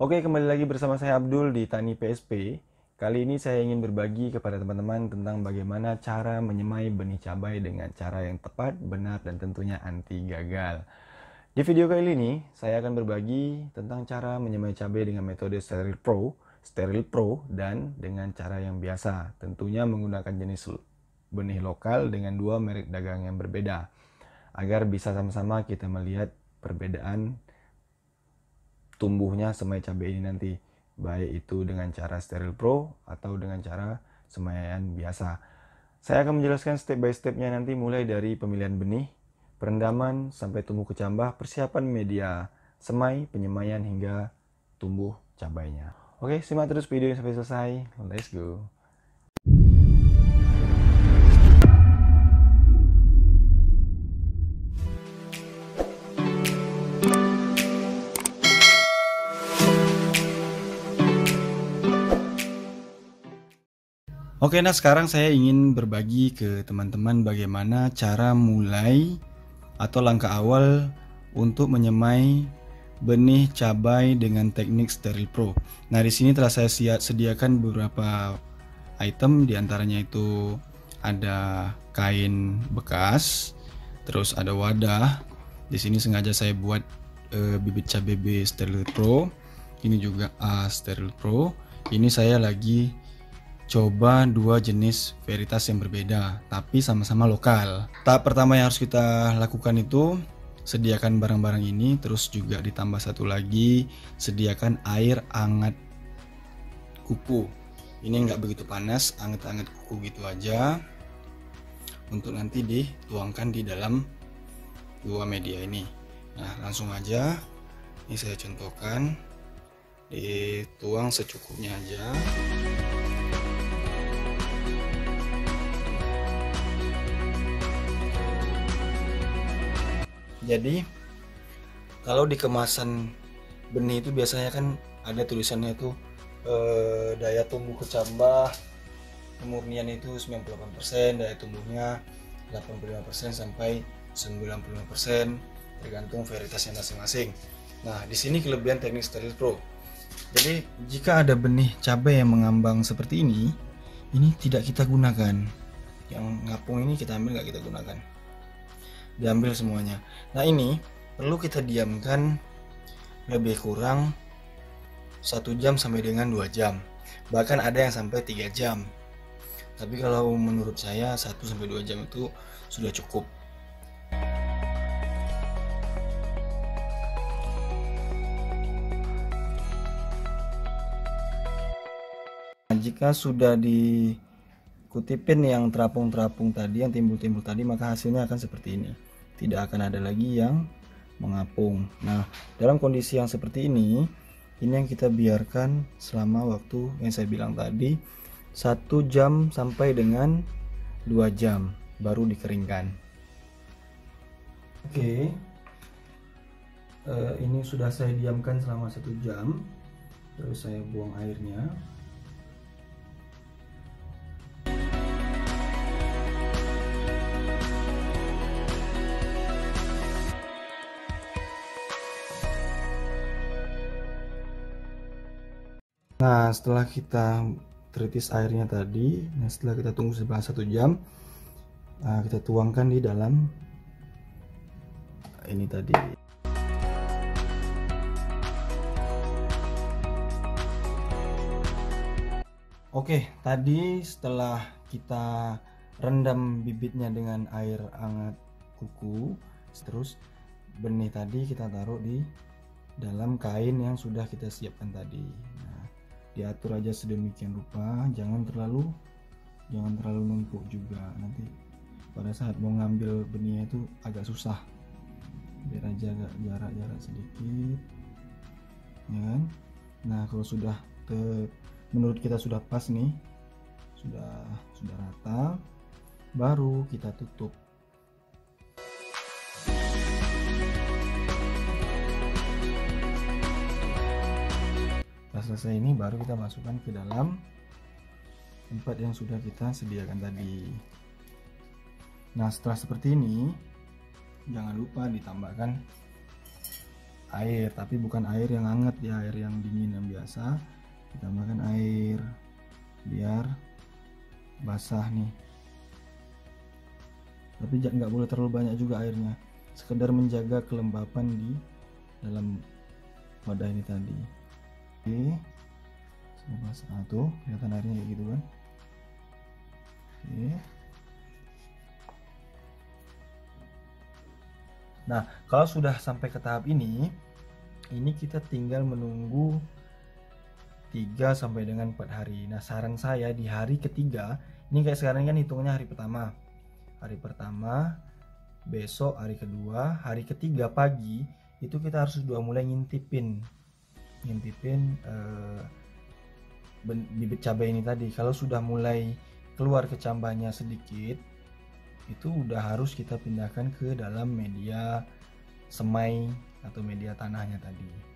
Oke, kembali lagi bersama saya Abdul di Tani PSP. Kali ini saya ingin berbagi kepada teman-teman tentang bagaimana cara menyemai benih cabai dengan cara yang tepat, benar, dan tentunya anti gagal. Di video kali ini, saya akan berbagi tentang cara menyemai cabai dengan metode Steril Pro, dan dengan cara yang biasa, tentunya menggunakan jenis benih lokal dengan dua merek dagang yang berbeda, agar bisa sama-sama kita melihat perbedaan tumbuhnya semai cabai ini nanti, baik itu dengan cara Steril Pro atau dengan cara semaian biasa. Saya akan menjelaskan step by stepnya nanti, mulai dari pemilihan benih, perendaman, sampai tumbuh kecambah, persiapan media semai, penyemaian, hingga tumbuh cabainya. Oke, simak terus videonya sampai selesai. Let's go. Oke, nah sekarang saya ingin berbagi ke teman-teman bagaimana cara mulai atau langkah awal untuk menyemai benih cabai dengan teknik Steril Pro. Nah, di sini telah saya sediakan beberapa item, diantaranya itu ada kain bekas, terus ada wadah. Di sini sengaja saya buat bibit cabai B Steril Pro. Ini juga A Steril Pro. Ini saya lagi coba dua jenis varietas yang berbeda, tapi sama-sama lokal. Tahap pertama yang harus kita lakukan itu sediakan barang-barang ini, terus juga ditambah satu lagi, sediakan air hangat kuku. Ini nggak begitu panas, hangat-hangat kuku gitu aja, untuk nanti dituangkan di dalam dua media ini. Nah, langsung aja, ini saya contohkan, dituang secukupnya aja. Jadi kalau di kemasan benih itu biasanya kan ada tulisannya itu daya tumbuh kecambah kemurnian itu 98%, daya tumbuhnya 85% sampai 95%, tergantung varietasnya masing-masing. Nah, di sini kelebihan teknik Steril Pro. Jadi jika ada benih cabai yang mengambang seperti ini tidak kita gunakan. Yang ngapung ini kita ambil, nggak kita gunakan, diambil semuanya. Nah, ini perlu kita diamkan lebih kurang 1 jam sampai dengan 2 jam, bahkan ada yang sampai 3 jam, tapi kalau menurut saya 1 sampai 2 jam itu sudah cukup. Nah, jika sudah dikutipin yang terapung-terapung tadi, yang timbul-timbul tadi, maka hasilnya akan seperti ini. Tidak akan ada lagi yang mengapung. Nah, dalam kondisi yang seperti ini yang kita biarkan selama waktu yang saya bilang tadi, 1 jam sampai dengan 2 jam, baru dikeringkan. Oke, ini sudah saya diamkan selama 1 jam, terus saya buang airnya. Nah, setelah kita treatis airnya tadi, setelah kita tunggu selama 1 jam, kita tuangkan di dalam ini tadi. Oke, tadi setelah kita rendam bibitnya dengan air hangat kuku, terus benih tadi kita taruh di dalam kain yang sudah kita siapkan tadi. Nah, diatur aja sedemikian rupa, jangan terlalu numpuk juga, nanti pada saat mau ngambil benihnya itu agak susah. Biar aja agak jarak sedikit, ya kan? Nah, kalau sudah menurut kita sudah pas nih, sudah rata, baru kita tutup. Selesai ini baru kita masukkan ke dalam tempat yang sudah kita sediakan tadi. Nah, setelah seperti ini, jangan lupa ditambahkan air, tapi bukan air yang hangat ya, air yang dingin yang biasa. Ditambahkan air biar basah nih, tapi nggak boleh terlalu banyak juga airnya, sekedar menjaga kelembapan di dalam wadah ini tadi. Oke, basah tuh, kelihatan airnya kayak gitu kan. Oke. Nah, kalau sudah sampai ke tahap ini kita tinggal menunggu 3 sampai dengan 4 hari. Nah, saran saya di hari ketiga, ini kayak sekarang kan hitungnya hari pertama. Hari pertama, besok hari kedua, hari ketiga pagi itu kita harus sudah mulai ngintipin bibit cabai ini tadi. Kalau sudah mulai keluar kecambahnya sedikit, itu udah harus kita pindahkan ke dalam media semai atau media tanahnya tadi.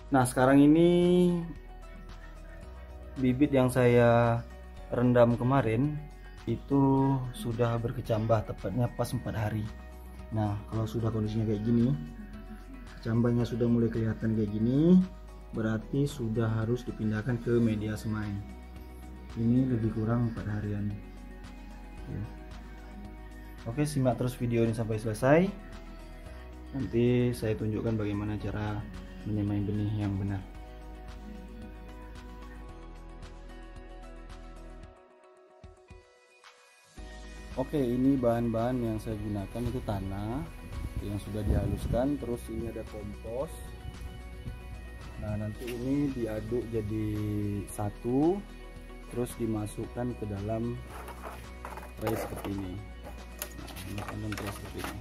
Nah, sekarang ini bibit yang saya rendam kemarin itu sudah berkecambah, tepatnya pas 4 hari. Nah, kalau sudah kondisinya kayak gini, kecambahnya sudah mulai kelihatan kayak gini, berarti sudah harus dipindahkan ke media semai. Ini lebih kurang 4 harian. Oke, simak terus video ini sampai selesai. Nanti saya tunjukkan bagaimana cara menyemai benih yang benar. Oke, ini bahan-bahan yang saya gunakan itu tanah yang sudah dihaluskan, terus ini ada kompos. Nah, nanti ini diaduk jadi satu, terus dimasukkan ke dalam tray seperti ini. Nah, masukkan tray seperti ini.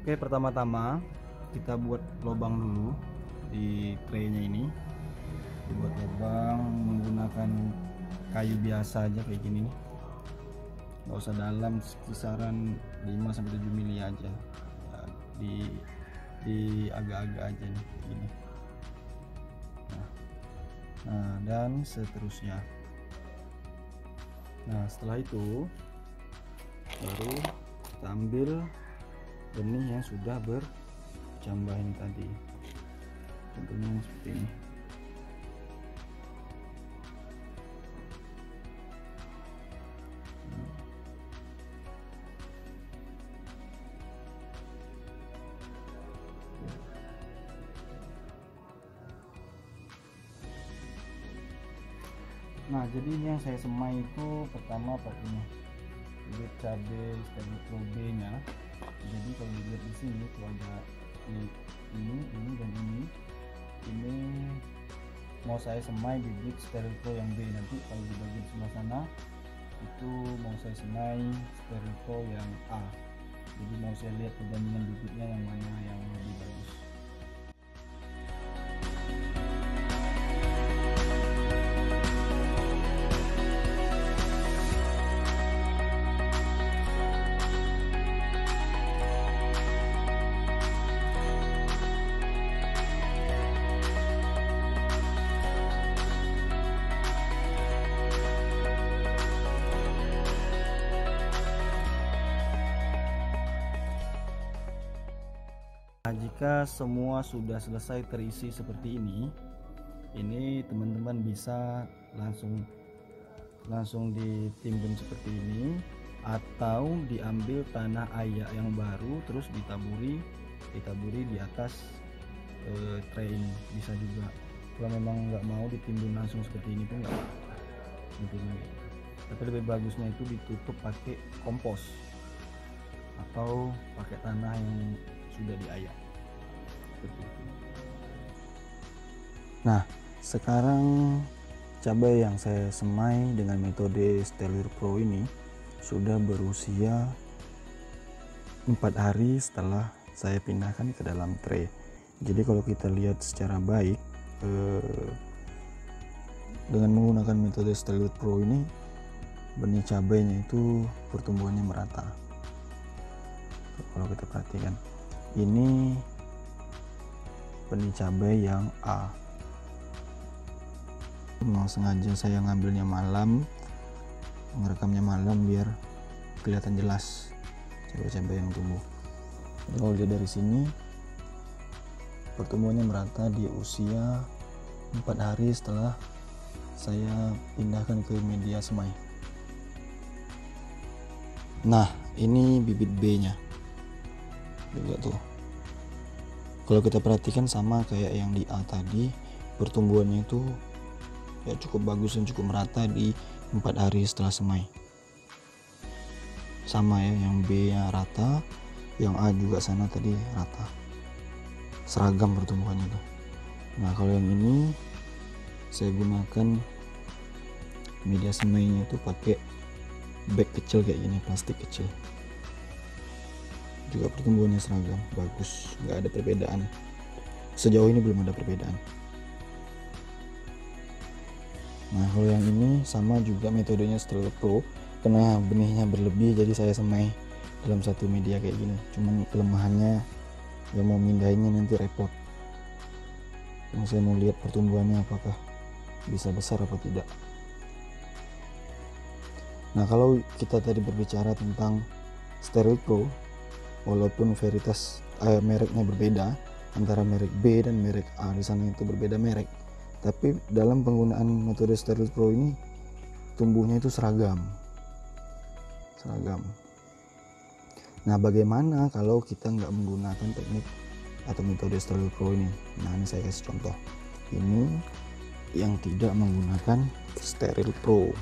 Oke, pertama-tama kita buat lubang dulu di traynya ini. Dibuat lubang menggunakan kayu biasa aja kayak gini nih, nggak usah dalam, kisaran 5-7 mili aja ya, di agak-agak aja nih kayak gini. Nah, dan seterusnya. Nah, setelah itu baru kita ambil benih yang sudah berjambah ini tadi, contohnya seperti ini. Nah, jadi ini yang saya semai itu pertama pakai bibit cabai Sterlitro B nya. Jadi kalau dilihat di sini tuh ada ini dan ini mau saya semai bibit Sterlitro yang B. Nanti kalau di bagian sebelah sana itu mau saya semai Sterlitro yang A. Jadi mau saya lihat perbandingan bibitnya yang mana yang lebih bagus. Nah, jika semua sudah selesai terisi seperti ini teman-teman bisa langsung ditimbun seperti ini, atau diambil tanah ayak yang baru terus ditaburi di atas tray ini, bisa juga. Kalau memang nggak mau ditimbun langsung seperti ini pun nggak apa-apa, tapi lebih bagusnya itu ditutup pakai kompos atau pakai tanah yang sudah diayak seperti itu. Nah, sekarang cabai yang saya semai dengan metode Sterlitro ini sudah berusia 4 hari setelah saya pindahkan ke dalam tray. Jadi kalau kita lihat secara baik dengan menggunakan metode Sterlitro ini, benih cabainya itu pertumbuhannya merata. Kalau kita perhatikan, ini benih cabai yang A. Memang sengaja saya ngambilnya malam, ngerekamnya malam biar kelihatan jelas cabai-cabai yang tumbuh. Kalau lihat dari sini, pertumbuhannya merata di usia 4 hari setelah saya pindahkan ke media semai. Nah, ini bibit B nya juga tuh. Kalau kita perhatikan sama kayak yang di A tadi, pertumbuhannya itu ya cukup bagus dan cukup merata di 4 hari setelah semai. Sama ya, yang B nya rata, yang A juga sana tadi rata, seragam pertumbuhannya tuh. Nah, kalau yang ini saya gunakan media semainya itu pakai bag kecil kayak gini, plastik kecil. Juga pertumbuhannya seragam, bagus, nggak ada perbedaan. Sejauh ini belum ada perbedaan. Nah, kalau yang ini sama juga metodenya Sterlitro, karena benihnya berlebih jadi saya semai dalam satu media kayak gini. Cuman kelemahannya yang mau mindahinnya nanti repot. Yang saya mau lihat pertumbuhannya apakah bisa besar apa tidak. Nah, kalau kita tadi berbicara tentang Sterlitro, walaupun varietas mereknya berbeda, antara merek B dan merek A di sana itu berbeda merek, tapi dalam penggunaan metode Sterlitro ini tumbuhnya itu seragam. Nah, bagaimana kalau kita nggak menggunakan teknik atau metode Sterlitro ini? Nah, ini saya kasih contoh. Ini yang tidak menggunakan Sterlitro,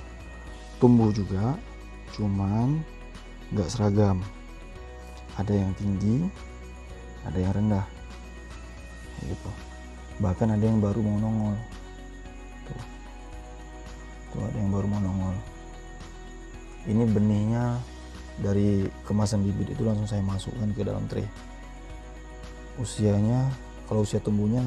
tumbuh juga, cuman nggak seragam. Ada yang tinggi, ada yang rendah, gitu. Bahkan ada yang baru mau nongol. Tuh ada yang baru mau nongol. Ini benihnya dari kemasan bibit itu langsung saya masukkan ke dalam tray. usianya, kalau usia tumbuhnya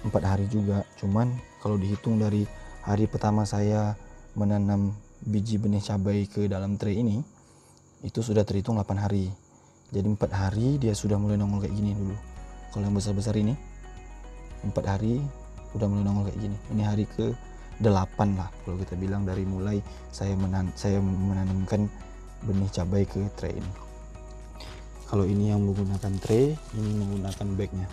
4 hari juga. Cuman kalau dihitung dari hari pertama saya menanam biji benih cabai ke dalam tray ini, itu sudah terhitung 8 hari. Jadi 4 hari dia sudah mulai nongol kayak gini dulu. Kalau yang besar-besar ini 4 hari udah mulai nongol kayak gini. Ini hari ke 8 lah kalau kita bilang dari mulai saya menanamkan benih cabai ke tray ini. Kalau ini yang menggunakan tray, ini menggunakan bagnya.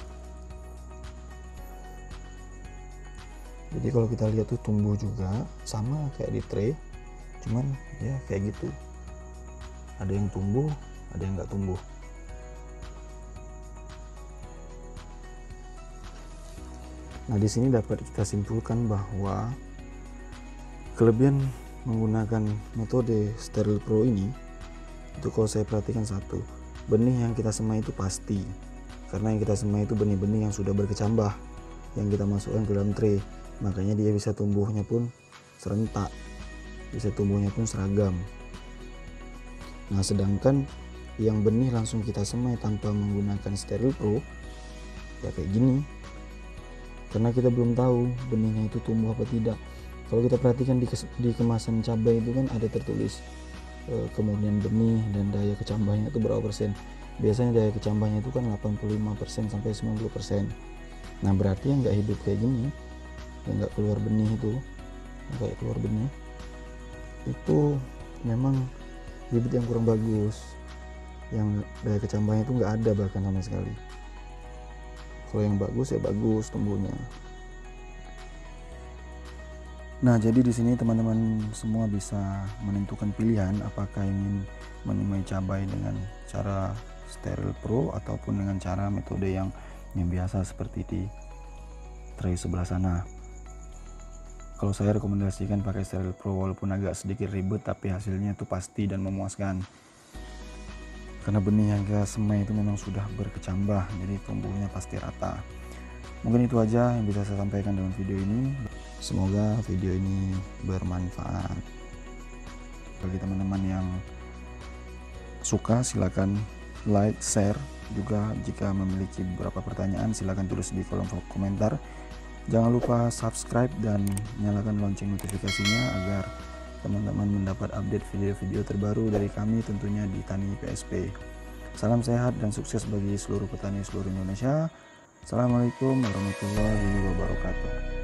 Jadi kalau kita lihat tuh tumbuh juga sama kayak di tray, cuman ya kayak gitu. Ada yang tumbuh, ada yang nggak tumbuh. Nah, di sini dapat kita simpulkan bahwa kelebihan menggunakan metode Steril Pro ini, itu kalau saya perhatikan satu, benih yang kita semai itu pasti, karena yang kita semai itu benih-benih yang sudah berkecambah, yang kita masukkan ke dalam tray, makanya dia bisa tumbuhnya pun serentak, bisa tumbuhnya pun seragam. Nah, sedangkan yang benih langsung kita semai tanpa menggunakan Steril Pro, ya kayak gini, karena kita belum tahu benihnya itu tumbuh apa tidak. Kalau kita perhatikan di kemasan cabai itu kan ada tertulis kemudian benih dan daya kecambahnya itu berapa persen. Biasanya daya kecambahnya itu kan 85% sampai 90%. Nah, berarti yang nggak hidup kayak gini, yang nggak keluar benih itu, yang kayak keluar benih itu memang bibit yang kurang bagus, yang daya kecambahnya itu nggak ada bahkan sama sekali. Kalau yang bagus ya bagus tumbuhnya. Nah, jadi di sini teman-teman semua bisa menentukan pilihan apakah ingin menyemai cabai dengan cara Steril Pro ataupun dengan cara metode yang biasa seperti di tray sebelah sana. Kalau saya rekomendasikan pakai Steril Pro, walaupun agak sedikit ribet tapi hasilnya itu pasti dan memuaskan. Karena benih yang kita semai itu memang sudah berkecambah, jadi tumbuhnya pasti rata. Mungkin itu aja yang bisa saya sampaikan dalam video ini. Semoga video ini bermanfaat. Bagi teman-teman yang suka silakan like, share. Juga jika memiliki beberapa pertanyaan silakan tulis di kolom komentar. Jangan lupa subscribe dan nyalakan lonceng notifikasinya agar teman-teman mendapat update video-video terbaru dari kami tentunya di Tani PSP. Salam sehat dan sukses bagi seluruh petani seluruh Indonesia. Assalamualaikum warahmatullahi wabarakatuh.